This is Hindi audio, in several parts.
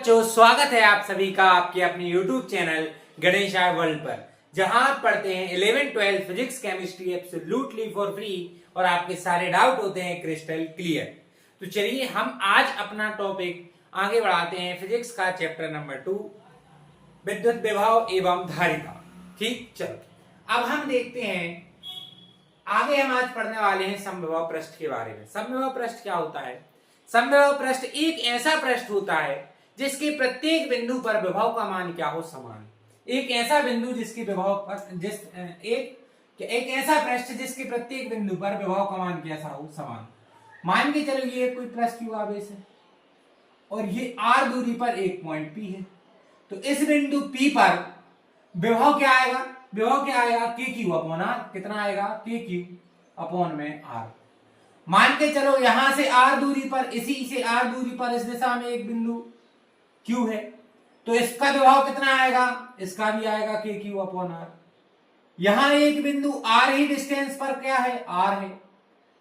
बच्चों, स्वागत है आप सभी का आपके अपने YouTube चैनल गणेश आय वर्ल्ड पर, जहां आप पढ़ते हैं 11, 12 physics chemistry absolutely for free और आपके सारे डाउट होते हैं क्रिस्टल क्लियर। तो चलिए हम आज अपना टॉपिक आगे बढ़ाते हैं फिजिक्स का चैप्टर नंबर 2, विद्युत विभव एवं धारिता। ठीक, चलो अब हम देखते हैं आगे। हम आज पढ़ने वाले हैं समविभव पृष्ठ के बारे में। समविभव पृष्ठ क्या होता है? समविभव पृष्ठ एक ऐसा पृष्ठ होता है जिसके प्रत्येक बिंदु पर विभव का मान क्या हो, समान। एक ऐसा बिंदु जिसके विभव पर एक ऐसा पृष्ठ जिसके प्रत्येक बिंदु पर विभव का मान कैसा हो, समान। मान के चलो ये कोई पृष्ठ क्यू आवेश है और ये r दूरी पर एक पॉइंट P है, तो इस बिंदु P पर विभव क्या आएगा? विभव क्या आएगा? के क्यू अपॉन आर। कितना आएगा? के क्यू अपॉन में आर। मान के चलो यहां से r दूरी पर, इसी से r दूरी पर इस दिशा में एक बिंदु Q है, तो इसका विभव कितना आएगा? इसका भी आएगा के क्यू अपॉन आर। यहां एक बिंदु r ही डिस्टेंस पर क्या है? r है,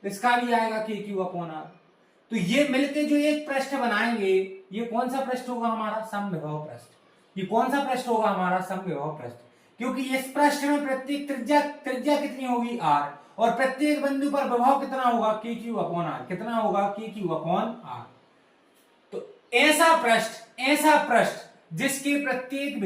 इसका भी आएगा के क्यू अपॉन आर। तो ये मिलके जो एक पृष्ठ बनाएंगे, ये कौन सा पृष्ठ होगा? हमारा समविभव पृष्ठ। ये कौन सा पृष्ठ होगा? हमारा समविभव पृष्ठ, क्योंकि इस पृष्ठ में प्रत्येक त्रिज्या कितनी होगी? r, और प्रत्येक बिंदु पर विभव कितना होगा? के क्यू अपॉन आर। कितना होगा? के क्यू अपॉन आर। तो ऐसा पृष्ठ जिसके प्रत्येक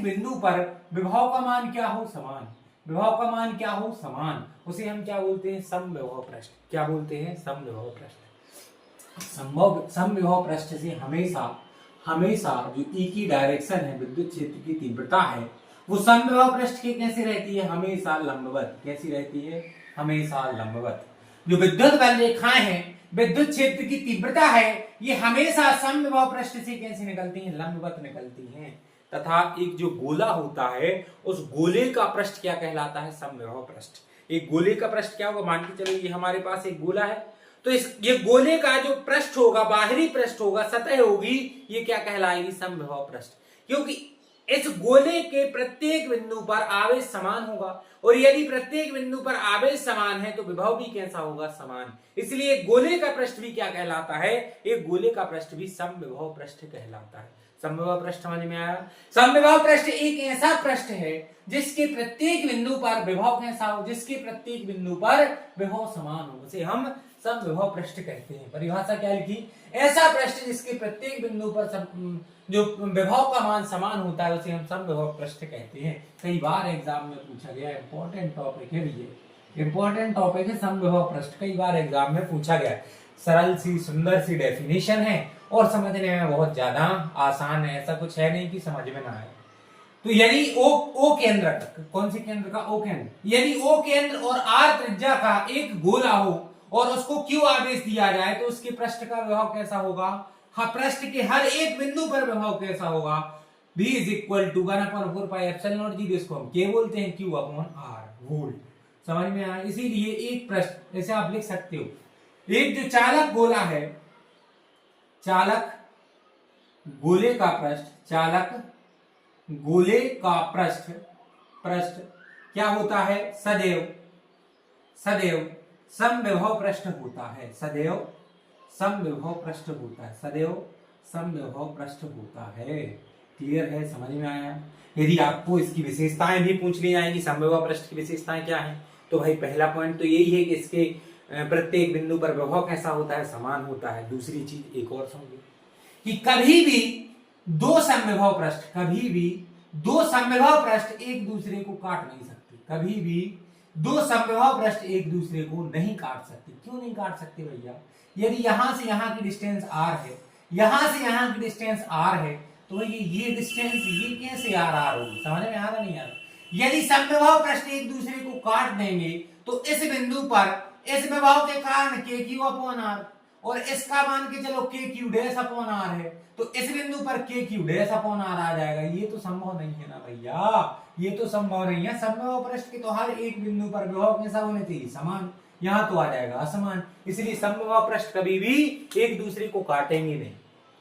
बिंदु पर विभव का मान क्या हो? समान। विभव का मान क्या हो? समान। उसे हम क्या बोलते हैं? समविभव पृष्ठ। क्या बोलते हैं? समविभव पृष्ठ। समविभव पृष्ठ से हमेशा जो ई की डायरेक्शन है, विद्युत क्षेत्र की तीव्रता है, वो समविभव पृष्ठ की कैसी रहती है? हमेशा लंबवत। कैसी रहती है? हमेशा लंबवत। जो विद्युत बल रेखाएं हैं, विद्युत क्षेत्र की तीव्रता है, ये हमेशा समविभव पृष्ठ से कैसी निकलती हैं? लंबवत निकलती हैं। तथा एक जो गोला होता है, उस गोले का पृष्ठ क्या कहलाता है? समविभव पृष्ठ। एक गोले का पृष्ठ क्या होगा? मान के चलो ये हमारे पास एक गोला है, तो ये गोले का जो पृष्ठ होगा, बाहरी पृष्ठ होगा, सतह होगी, ये क्या कहलाएगी? समविभव पृष्ठ। क्योंकि इस गोले के प्रत्येक बिंदु पर आवेश समान होगा, और यदि प्रत्येक बिंदु पर आवेश समान है तो विभव भी कैसा होगा? समान। इसलिए गोले का पृष्ठ भी क्या कहलाता है? एक गोले का पृष्ठ भी समविभव पृष्ठ कहलाता है। समविभव पृष्ठ समझ में आया? समविभव पृष्ठ एक ऐसा पृष्ठ है जिसके प्रत्येक बिंदु पर विभव कैसा हो? जिसके प्रत्येक बिंदु पर विभव समान हो, उसे हम समविभव पृष्ठ कहते हैं। परिभाषा क्या लिखी? ऐसा पृष्ठ जिसके प्रत्येक बिंदु पर जो विभव का मान समान होता है, उसे हम समविभव पृष्ठ कहते हैं। कई बार एग्जाम में पूछा गया, इंपॉर्टेंट टॉपिक है ये, इंपॉर्टेंट टॉपिक है समविभव पृष्ठ। कई बार एग्जाम में पूछा गया। सरल सी सुंदर सी डेफिनेशन है और समझने में बहुत ज्यादा आसान है। ऐसा कुछ है नहीं कि समझ में ना आए। तो यदि ओ केंद्र, कौन से केंद्र का? ओ केंद्र। यदि ओ केंद्र और आर त्रिज्या का एक गोला हो और उसको क्यू आवेश दिया जाए, तो उसके पृष्ठ का विभव कैसा होगा? हाँ, पृष्ठ के हर एक बिंदु पर विभव कैसा होगा? V इज इक्वल टू 1/4πε0, इसको हम K बोलते हैं, Q अपॉन R, वोल्ट। समझ में आया? इसीलिए एक पृष्ठ ऐसे आप लिख सकते हो, एक जो चालक गोला है, चालक गोले का पृष्ठ, चालक गोले का पृष्ठ क्या होता है? सदैव समविभव पृष्ठ होता है। सदैव समविभव पृष्ठ होता है। सदैव समविभव पृष्ठ होता है। क्लियर है? समझ में आया? यदि आपको इसकी विशेषताएं भी पूछ ली जाएंगी, समविभव पृष्ठ की विशेषताएं क्या है, तो भाई पहला पॉइंट तो यही है कि इसके प्रत्येक बिंदु पर विभव कैसा होता है? समान होता है। दूसरी चीज एक और समझिए कि कभी भी दो समविभव पृष्ठ एक दूसरे को काट नहीं सकते। कभी भी दो समविभव पृष्ठ एक दूसरे को नहीं काट सकते। क्यों नहीं काट सकते भैया? यदि यहां से यहां की डिस्टेंस r है, यहां से यहां की डिस्टेंस r है, तो ये डिस्टेंस ये कैसे r होगी? समझ में आ रहा नहीं यार? यदि समविभव पृष्ठ एक दूसरे को काट देंगे, तो इस बिंदु पर इस विभव के कारण के क्यू अपॉन आर, और इसका मान के चलो के क्यू डैश अपॉन आर है, तो इस बिंदु पर के क्यू डैश अपॉन आर आ जाएगा। ये तो संभव नहीं है ना भैया, ये तो संभव नहीं है। समविभव पृष्ठ के तो हर एक बिंदु पर विभव कैसा होने चाहिए? समान। यहां तो आ जाएगा असमान। इसलिए समविभव पृष्ठ कभी भी एक दूसरे को काटेंगे नहीं।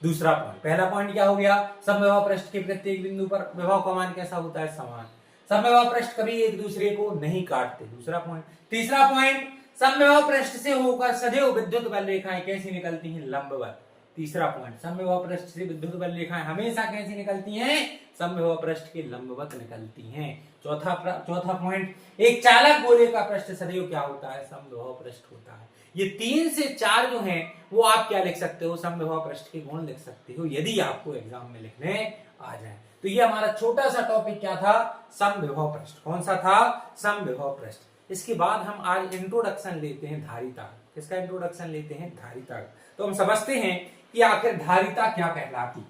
दूसरा पॉइंट, पहला पॉइंट क्या हो गया? समविभव पृष्ठ के प्रत्येक बिंदु पर विभव का मान कैसा होता है? समान। समविभव पृष्ठ कभी एक दूसरे को नहीं काटते। दूसरा पॉइंट। तीसरा पॉइंट, समविभव पृष्ठ से होकर सदैव विद्युत बल रेखाएं कैसी निकलती हैं? लंबवत। तीसरा पॉइंट, समविभव पृष्ठ से विद्युत बल रेखाएं हमेशा कैसी निकलती हैं? समविभव पृष्ठ के लंबवत निकलती हैं। चौथा पॉइंट, एक चालक गोले का पृष्ठ सदैव क्या होता है? समविभव पृष्ठ होता है। ये 3 से 4 जो हैं वो आप क्या लिख सकते हो? समविभव पृष्ठ के गुण लिख सकते हो, यदि आपको एग्जाम में लिखने आ जाए। तो ये हमारा छोटा सा टॉपिक क्या था? समविभव पृष्ठ। कौन सा था? समविभव पृष्ठ। इसके बाद हम आज इंट्रोडक्शन लेते हैं धारिता। किसका इंट्रोडक्शन लेते हैं? धारिता। तो हम समझते हैं कि आखिर धारिता क्या कहलाती।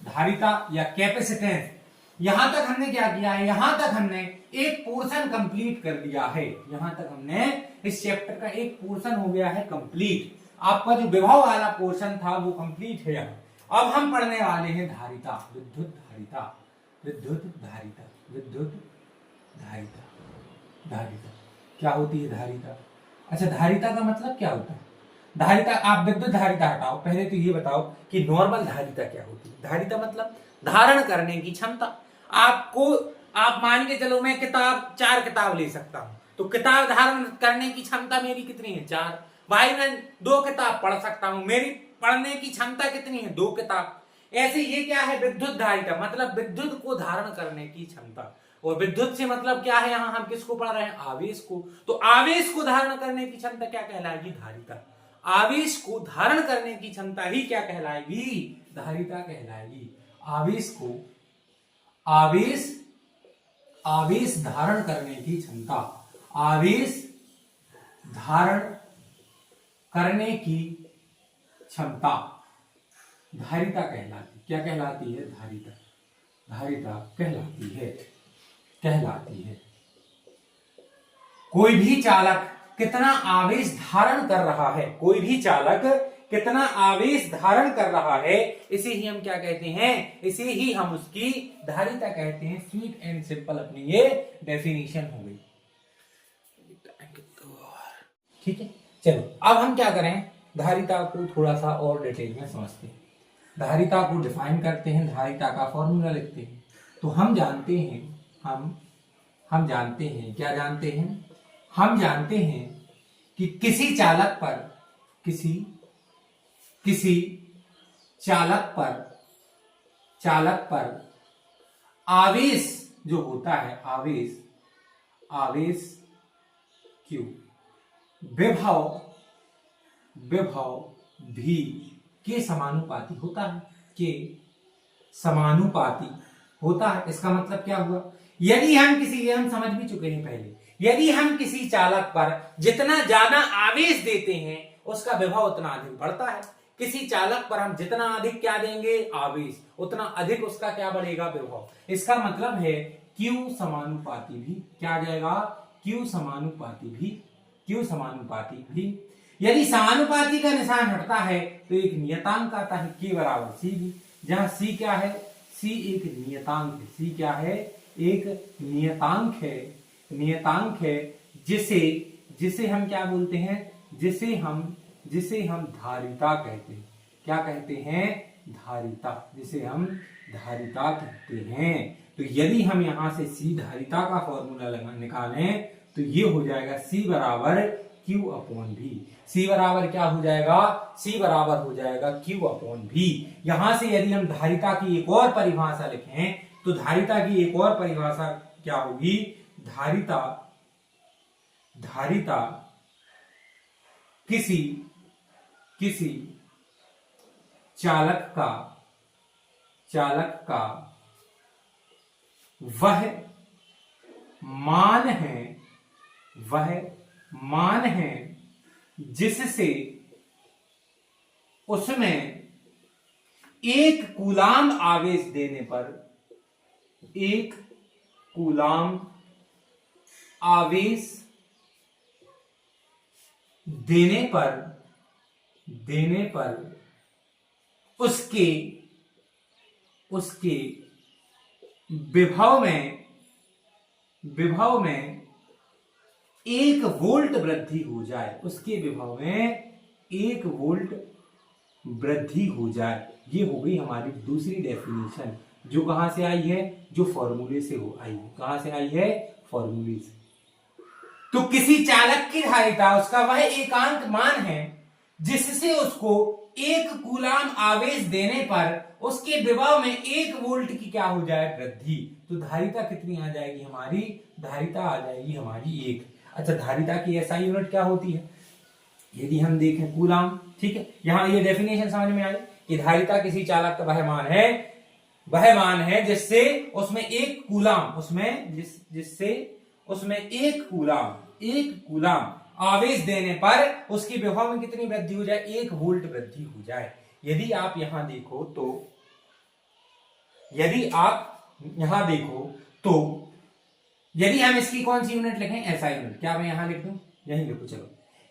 धारिता या कैपेसिटेंस, यहां तक हमने क्या किया है? यहां तक हमने एक पोर्शन कंप्लीट कर दिया है। यहां तक हमने इस चैप्टर का एक पोर्शन हो गया है कंप्लीट। आपका जो विभव वाला पोर्शन था वो कंप्लीट है। अब हम पढ़ने वाले हैं धारिता, विद्युत धारिता, विद्युत धारिता, विद्युत धारिता। धारिता क्या होती है? धारिता, अच्छा धारिता का मतलब क्या होता है? धारिता, आप विद्युत धारिता हटाओ, पहले तो ये बताओ कि नॉर्मल धारिता क्या होती है? धारिता मतलब धारण करने की क्षमता। आप मान के चलो मैं 4 किताब ले सकता हूं, तो किताब धारण करने की क्षमता मेरी कितनी है? 4। भाई मैं 2 किताब पढ़ सकता हूं, मेरी पढ़ने की क्षमता कितनी है? 2 किताब। ऐसे ये क्या है? विद्युत धारिता मतलब विद्युत को धारण करने की क्षमता। और विद्युत से मतलब क्या है? यहां हम किसको पढ़ रहे हैं? आवेश को। तो आवेश को धारण करने की क्षमता क्या कहलाएगी? धारिता। आवेश को धारण करने की क्षमता ही क्या कहलाएगी? धारिता कहलाएगी। आवेश धारण करने की क्षमता, आवेश धारण करने की क्षमता धारिता कहलाती। क्या कहलाती है? धारिता। धारिता कहलाती है। कोई भी चालक कितना आवेश धारण कर रहा है, कोई भी चालक कितना आवेश धारण कर रहा है, इसे ही हम क्या कहते हैं? इसे ही हम उसकी धारिता कहते हैं। स्वीट एंड सिंपल अपनी ये डेफिनेशन हो गई। ठीक है, चलो अब हम क्या करें? धारिता को थोड़ा सा और डिटेल में समझते हैं। धारिता को डिफाइन करते हैं, धारिता का फॉर्मूला लिखते हैं। तो हम जानते हैं, हम जानते हैं, क्या जानते हैं? हम जानते हैं कि किसी चालक पर आवेश जो होता है, आवेश Q, विभव भी के समानुपाती होता है। के समानुपाती होता है। इसका मतलब क्या हुआ? यदि हम हम समझ भी चुके हैं पहले, यदि हम किसी चालक पर जितना ज्यादा आवेश देते हैं उसका विभव उतना अधिक बढ़ता है। किसी चालक पर हम जितना अधिक क्या देंगे? आवेश, उतना अधिक उसका क्या बढ़ेगा? विभव। इसका मतलब है Q समानुपाती भी क्या आ जाएगा? Q समानुपाती भी। यदि समानुपाती का निशान हटता है तो एक नियतांक आता है K बराबर C भी, जहां C क्या है? C एक नियतांक है। C क्या है? एक नियतांक है जिसे हम क्या बोलते हैं? जिसे हम धारिता कहते हैं। क्या कहते हैं? धारिता, जिसे हम धारिता कहते हैं। तो यदि हम यहां से C धारिता का फॉर्मूला निकालें तो ये हो जाएगा C बराबर Q अपॉन V। C बराबर क्या हो जाएगा? C बराबर हो जाएगा Q अपॉन V। यहां से यदि हम धारिता की एक और परिभाषा लिखें तो धारिता की एक और परिभाषा क्या होगी? धारिता किसी चालक का वह मान है जिससे उसमें 1 कूलाम आवेश देने पर 1 कूलाम आवेश देने पर उसके विभव में 1 वोल्ट वृद्धि हो जाए। उसके विभव में 1 वोल्ट वृद्धि हो जाए। ये हो गई हमारी दूसरी डेफिनेशन, जो कहां से आई है? जो फॉर्मूले से आई है। कहां से आई है? फॉर्मूले से। तो किसी चालक की धारिता उसका वह एकांक मान है जिससे उसको 1 कूलाम आवेश देने पर उसके विभव में 1 वोल्ट की क्या हो जाए, वृद्धि। तो धारिता कितनी आ जाएगी हमारी, धारिता आ जाएगी हमारी 1। अच्छा, धारिता की एसआई यूनिट क्या होती है, यदि हम देखें कूलाम, ठीक है। यहां ये डेफिनेशन समझ में आई कि धारिता किसी चालक का वह मान है जिससे उसमें 1 कूलाम, जिससे उसमें 1 कूलाम आवेश देने पर उसकी विभव में कितनी वृद्धि हो जाए, 1 वोल्ट वृद्धि हो जाए। यदि आप यहां देखो तो यदि हम इसकी कौन सी यूनिट लिखें, एसआई यूनिट, क्या मैं यहां लिख दूं, यहीं लिखो, चलो।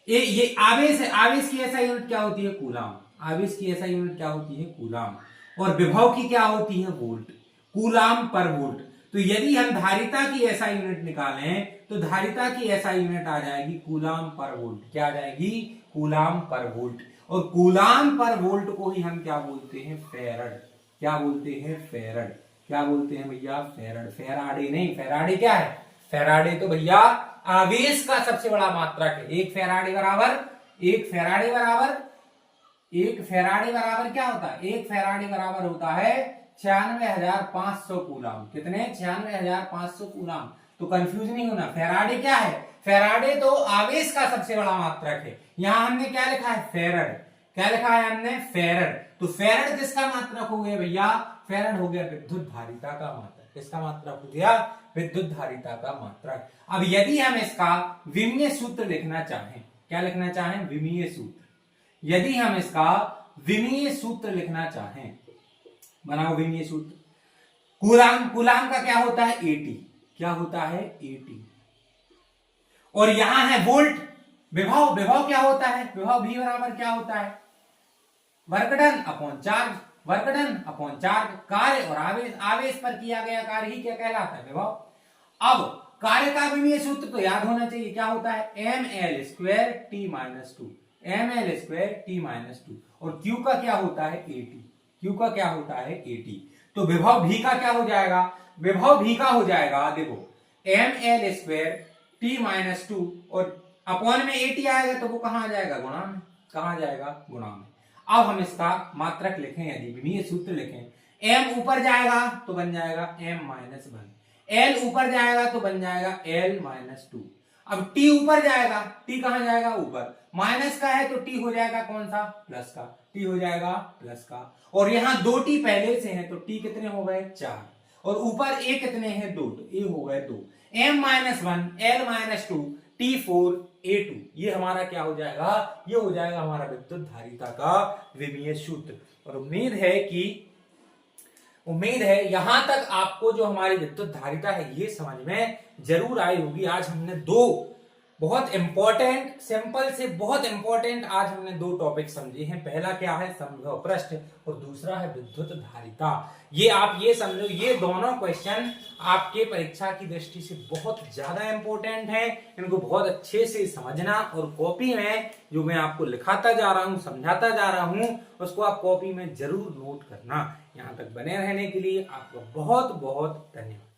ये आवेश है, आवेश की एसआई यूनिट क्या होती है, कूलाम। आवेश की एसआई यूनिट क्या होती है, कूलाम। और विभव की क्या होती है, वोल्ट, कूलाम पर वोल्ट। तो यदि हम धारिता की एसआई यूनिट निकालें तो धारिता की एसआई यूनिट आ जाएगी कूलाम पर वोल्ट। क्या आ जाएगी, कूलाम पर वोल्ट। और कूलाम पर वोल्ट को ही हम क्या बोलते हैं, फेरड। क्या बोलते हैं, फेरड। क्या बोलते हैं भैया, फेरड। फेराडे नहीं, फेराडे क्या है, फेराडे तो भैया आवेश का सबसे बड़ा मात्रक है। एक फेराडे बराबर क्या होता है, 1 फेराडे बराबर होता है 96,500 कूलाम। कितने, 96,500 कूलाम। तो कंफ्यूज नहीं होना, फेराडे क्या है, फेराडे तो आवेश का सबसे बड़ा मात्रक है। यहां हमने क्या लिखा है, फेरड। क्या लिखा है हमने, फेरड। तो फेरड किसका मात्रक हो गया भैया, फेरड हो गया विद्युत धारिता का मात्रक। किसका मात्रक हो गया, विद्युत धारिता का मात्रक। अब यदि हम इसका विमीय सूत्र लिखना चाहें, क्या लिखना चाहें, विमीय सूत्र। यदि हम इसका विमीय सूत्र लिखना चाहें, बनाओ विमीय सूत्र। कूलाम का क्या होता है, एटी। क्या होता है, एटी। और यहां है वोल्ट। विभव क्या होता है, विभव भी बराबर क्या होता है, work done upon charge. Work done upon charge, कार्य और आवेश पर किया गया कार्य ही क्या कहलाता है, विभव। अब कार्य का विमीय सूत्र तो याद होना चाहिए, क्या होता है, ml²T-2। ml²T-2। और Q का क्या होता है, AT। Q का क्या होता है, AT। तो विभव भी का क्या हो जाएगा, विभव भी का हो जाएगा, देखो ml²T-2 और अपॉन में AT आएगा तो वो कहां आ जाएगा, गुणा में। कहां जाएगा, गुणा में। अब हम इसका मात्रक लिखें, यदि विमीय सूत्र लिखें, m ऊपर जाएगा तो बन जाएगा m-1, l ऊपर जाएगा तो बन जाएगा l-2। अब t ऊपर जाएगा, t कहां जाएगा, ऊपर। माइनस का है तो t हो जाएगा कौन सा, प्लस का। t हो जाएगा प्लस का। और यहां 2t पहले से है तो t कितने हो गए, 4। और ऊपर a कितने हैं, 2, तो a हो गए 2। m-1 l-2 T4 A2। ये हमारा क्या हो जाएगा, ये हो जाएगा हमारा विद्युत धारिता का विमीय सूत्र। और उम्मीद है यहां तक आपको जो हमारी विद्युत धारिता है ये समझ में जरूर आई होगी। आज हमने 2 बहुत इंपॉर्टेंट, सिंपल से बहुत इंपॉर्टेंट आज हमने 2 टॉपिक समझे हैं। पहला क्या है, समविभव पृष्ठ, और दूसरा है विद्युत धारिता। ये आप ये समझो, ये दोनों क्वेश्चन आपके परीक्षा की दृष्टि से बहुत ज्यादा इंपॉर्टेंट है। इनको बहुत अच्छे से समझना, और कॉपी में जो मैं आपको लिखाता जा रहा हूं, समझाता जा रहा हूं, उसको आप कॉपी में जरूर नोट करना। यहां तक बने रहने के लिए आपका बहुत बहुत धन्यवाद।